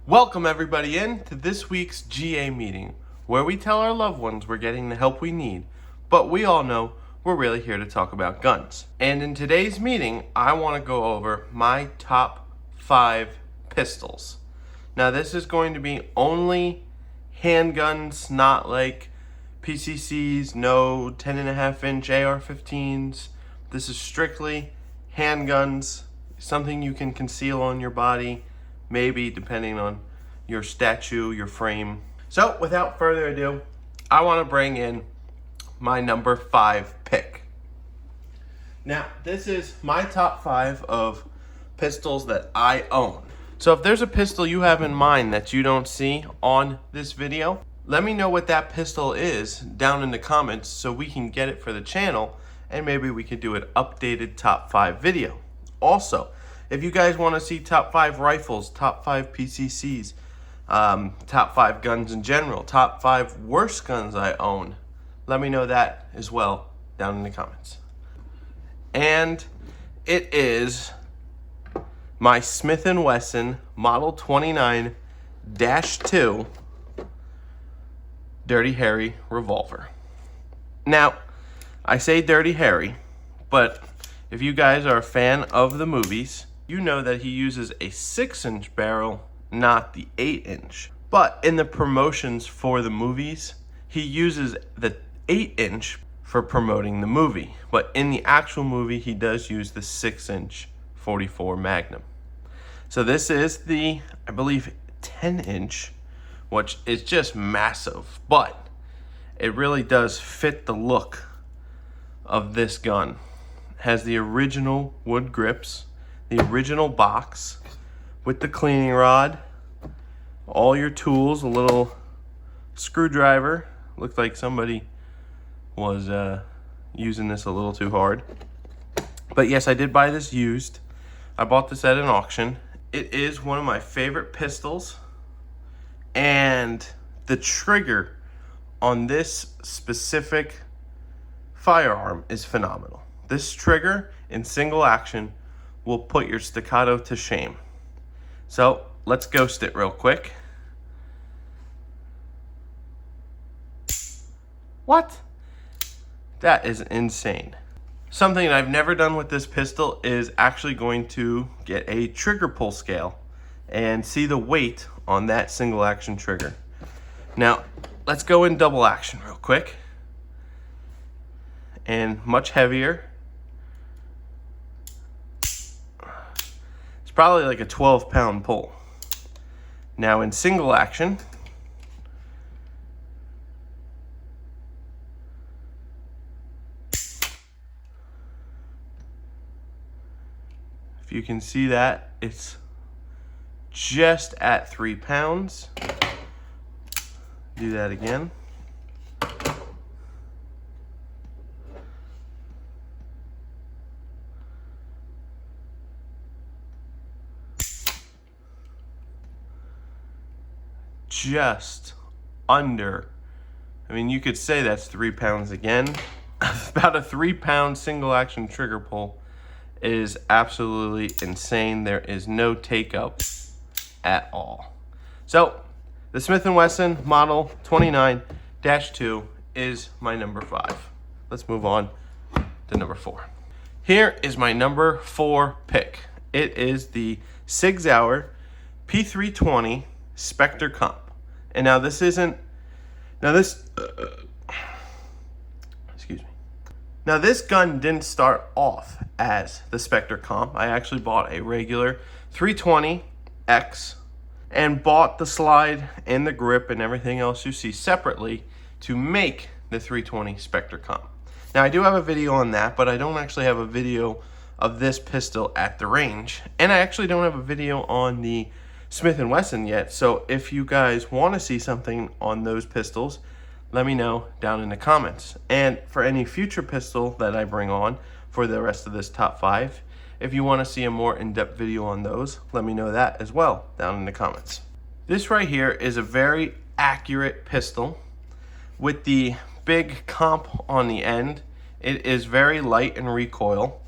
Welcome everybody in to this week's GA meeting, where we tell our loved ones we're getting the help we need, but we all know we're really here to talk about guns. And in today's meeting, I want to go over my top 5 pistols. Now this is going to be only handguns, not like PCCs, no 10.5-inch AR-15s. This is strictly handguns, something you can conceal on your body, maybe depending on your statue, your frame. So without further ado, I want to bring in my number 5 pick. Now this is my top 5 of pistols that I own. So if there's a pistol you have in mind that you don't see on this video, let me know what that pistol is down in the comments so we can get it for the channel, and maybe we could do an updated top 5 video. Also, if you guys want to see top 5 rifles, top 5 PCCs, top 5 guns in general, top 5 worst guns I own, let me know that as well down in the comments. And it is my Smith & Wesson Model 29-2 Dirty Harry revolver. Now, I say Dirty Harry, but if you guys are a fan of the movies, you know that he uses a 6-inch barrel, not the 8-inch. But in the promotions for the movies, he uses the 8-inch for promoting the movie. But in the actual movie, he does use the 6-inch 44 Magnum. So this is the, I believe, 10-inch, which is just massive. But it really does fit the look of this gun. It has the original wood grips, the original box with the cleaning rod, all your tools, a little screwdriver. Looked like somebody was using this a little too hard. But yes, I did buy this used. I bought this at an auction. It is one of my favorite pistols, and the trigger on this specific firearm is phenomenal. This trigger in single action will put your staccato to shame. So let's ghost it real quick. What? That is insane. Something I've never done with this pistol is actually going to get a trigger pull scale and see the weight on that single action trigger. Now let's go in double action real quick. And much heavier. Probably like a 12-pound pull. Now in single action, if you can see that, it's just at 3 pounds. Do that again. Just under, I mean, you could say that's 3 pounds again. About a 3-pound single action trigger pull is absolutely insane. There is no take up at all. So the Smith & Wesson Model 29-2 is my number 5. Let's move on to number 4. Here is my number 4 pick. It is the Sig Sauer P320 Spectre Comp. And now this isn't, excuse me. Now this gun didn't start off as the Spectre Comp. I actually bought a regular 320X and bought the slide and the grip and everything else you see separately to make the 320 Spectre Comp. Now I do have a video on that, but I don't actually have a video of this pistol at the range. And I actually don't have a video on the Smith & Wesson yet, so if you guys want to see something on those pistols, let me know down in the comments. And for any future pistol that I bring on for the rest of this top 5, if you want to see a more in-depth video on those, let me know that as well down in the comments. This right here is a very accurate pistol with the big comp on the end. It is very light in recoil.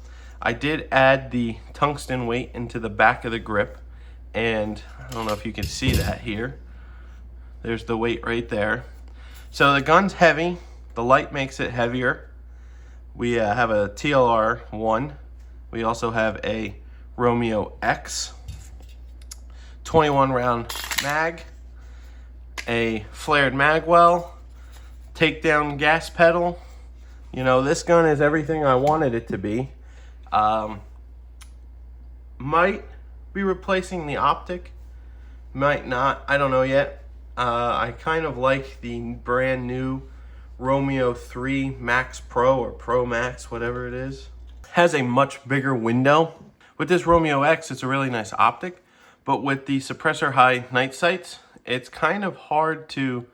I did add the tungsten weight into the back of the grip, and I don't know if you can see that here. There's the weight right there. So the gun's heavy. The light makes it heavier. We have a TLR-1. We also have a Romeo X, 21 round mag, a flared magwell, takedown gas pedal. You know, this gun is everything I wanted it to be. Might be replacing the optic, might not, I don't know yet. I kind of like the brand new Romeo 3 Max Pro or Pro Max, whatever it is. Has a much bigger window. With this Romeo X, it's a really nice optic, but with the suppressor high night sights, it's kind of hard to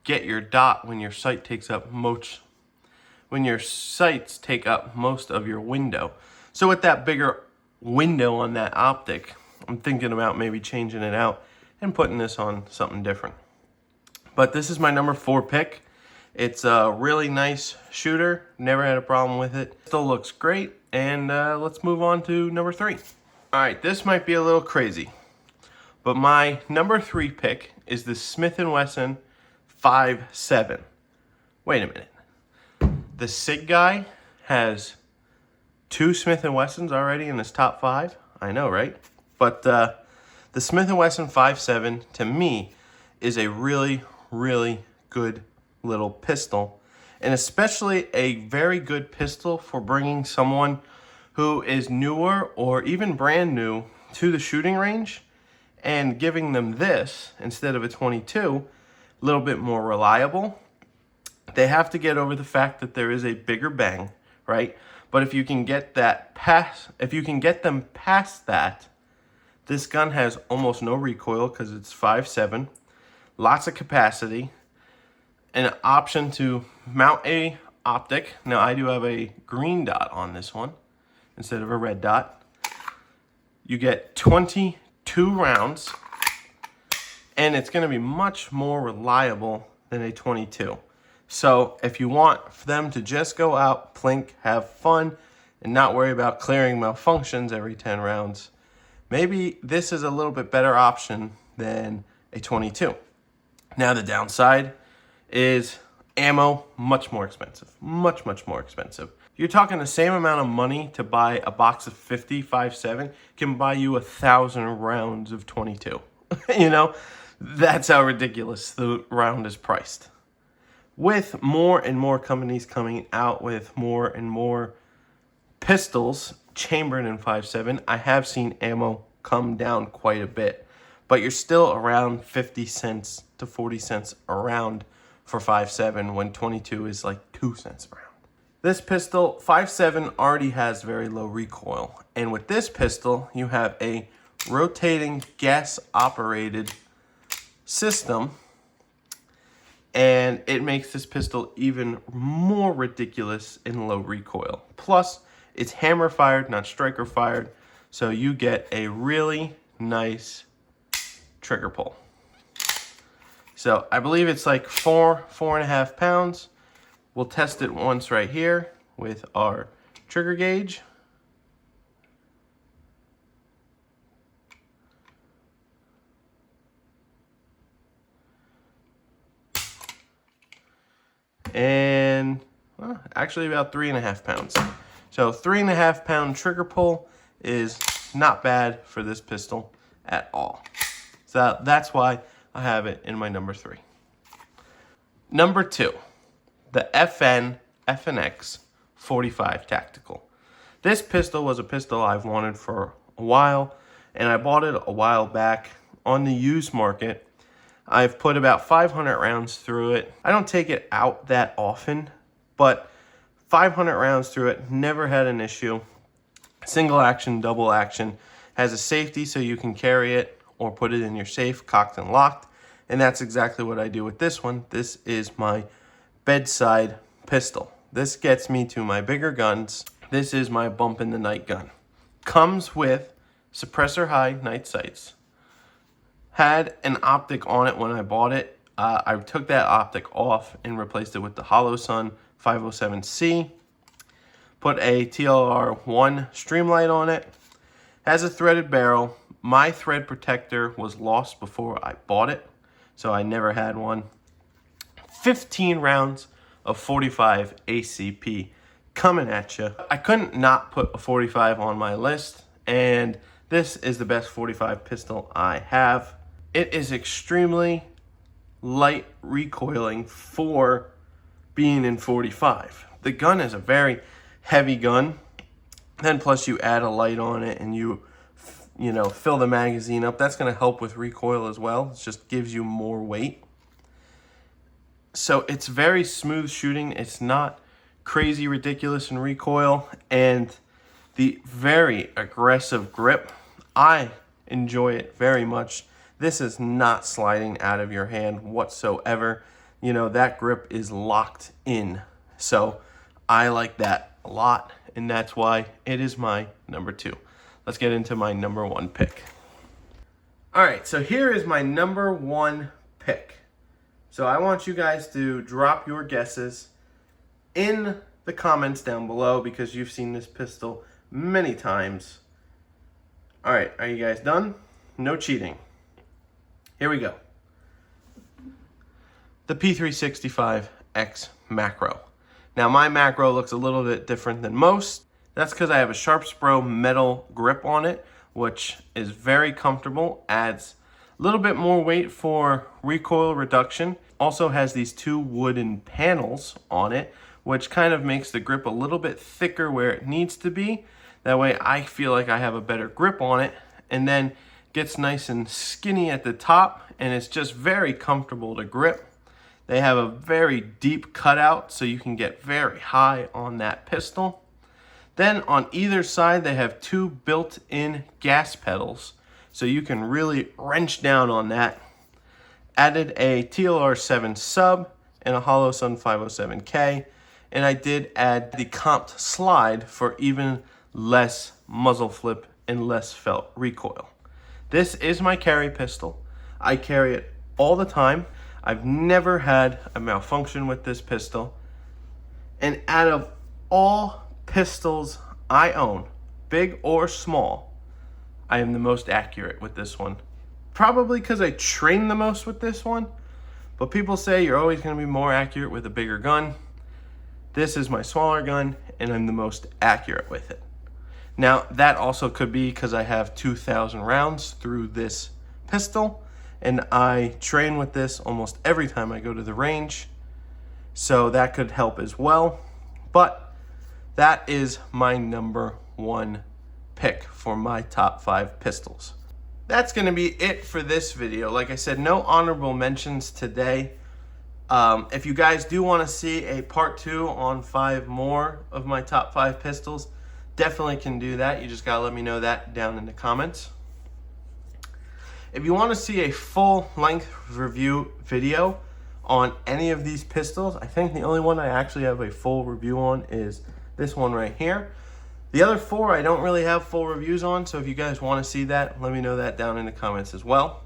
get your dot when your sight takes up most of your window. So with that bigger window on that optic, I'm thinking about maybe changing it out and putting this on something different. But this is my number 4 pick. It's a really nice shooter. Never had a problem with it. Still looks great. And let's move on to number 3. All right, this might be a little crazy, but my number 3 pick is the Smith & Wesson 5.7. Wait a minute. The SIG guy has 2 Smith & Wessons already in his top 5. I know, right? But the Smith & Wesson 5.7 to me is a really, really good little pistol, and especially a very good pistol for bringing someone who is newer or even brand new to the shooting range and giving them this instead of a 22, a little bit more reliable. They have to get over the fact that there is a bigger bang, right? But if you can get them past that, this gun has almost no recoil because it's 5.7, lots of capacity, an option to mount a optic. Now I do have a green dot on this one instead of a red dot. You get 22 rounds, and it's going to be much more reliable than a 22. So if you want them to just go out, plink, have fun, and not worry about clearing malfunctions every 10 rounds, maybe this is a little bit better option than a 22. Now the downside is ammo, much more expensive. Much more expensive. You're talking the same amount of money to buy a box of 50 5.7 can buy you 1,000 rounds of 22. You know, that's how ridiculous the round is priced. With more and more companies coming out with more and more pistols chambered in 5.7, I have seen ammo come down quite a bit, but you're still around 50 cents to 40 cents a round for 5.7 when 22 is like 2 cents a round. This pistol, 5.7, already has very low recoil, and with this pistol, you have a rotating gas-operated system, and it makes this pistol even more ridiculous in low recoil. Plus, it's hammer fired, not striker fired, so you get a really nice trigger pull. So I believe it's like 4.5 pounds. We'll test it once right here with our trigger gauge. And well, actually about 3.5 pounds. So 3.5 pound trigger pull is not bad for this pistol at all. So that's why I have it in my number 3. Number 2, the FNX 45 Tactical. This pistol was a pistol I've wanted for a while, and I bought it a while back on the used market. I've put about 500 rounds through it. I don't take it out that often, but 500 rounds through it, never had an issue. Single action, double action, has a safety so you can carry it or put it in your safe, cocked and locked. And that's exactly what I do with this one. This is my bedside pistol. This gets me to my bigger guns. This is my bump in the night gun. Comes with suppressor high night sights. Had an optic on it when I bought it. I took that optic off and replaced it with the Holosun 507C. Put a TLR-1 Streamlight on it. Has a threaded barrel. My thread protector was lost before I bought it, so I never had one. 15 rounds of 45 ACP coming at you. I couldn't not put a 45 on my list, and this is the best 45 pistol I have. It is extremely light recoiling for being in 45. The gun is a very heavy gun. Then plus you add a light on it and you know, fill the magazine up. That's going to help with recoil as well. It just gives you more weight. So it's very smooth shooting. It's not crazy ridiculous in recoil, and the very aggressive grip, I enjoy it very much. This is not sliding out of your hand whatsoever. You know, that grip is locked in. So I like that a lot, and that's why it is my number 2. Let's get into my number 1 pick. All right, so here is my number 1 pick. So I want you guys to drop your guesses in the comments down below because you've seen this pistol many times. All right, are you guys done? No cheating. Here we go. The P365X Macro. Now my Macro looks a little bit different than most. That's because I have a Sharpspro metal grip on it, which is very comfortable, adds a little bit more weight for recoil reduction. Also has these 2 wooden panels on it, which kind of makes the grip a little bit thicker where it needs to be. That way I feel like I have a better grip on it, and then gets nice and skinny at the top, and it's just very comfortable to grip. They have a very deep cutout, so you can get very high on that pistol. Then on either side, they have 2 built-in gas pedals, so you can really wrench down on that. Added a TLR7 sub and a Holosun 507K, and I did add the comped slide for even less muzzle flip and less felt recoil. This is my carry pistol. I carry it all the time. I've never had a malfunction with this pistol. And out of all pistols I own, big or small, I am the most accurate with this one. Probably because I train the most with this one, but people say you're always going to be more accurate with a bigger gun. This is my smaller gun, and I'm the most accurate with it. Now, that also could be because I have 2,000 rounds through this pistol, and I train with this almost every time I go to the range, so that could help as well. But that is my number 1 pick for my top 5 pistols. That's going to be it for this video. Like I said, no honorable mentions today. If you guys do want to see a part 2 on 5 more of my top 5 pistols, definitely can do that. You just got to let me know that down in the comments. If you want to see a full-length review video on any of these pistols, I think the only one I actually have a full review on is this one right here. The other 4 I don't really have full reviews on, so if you guys want to see that, let me know that down in the comments as well.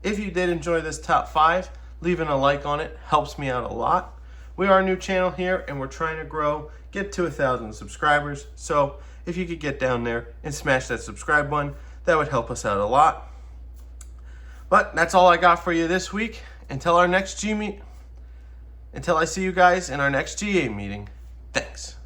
If you did enjoy this top 5, leaving a like on it helps me out a lot. We are a new channel here, and we're trying to grow, get to 1,000 subscribers. So if you could get down there and smash that subscribe button, that would help us out a lot. But that's all I got for you this week. Until I see you guys in our next GA meeting. Thanks.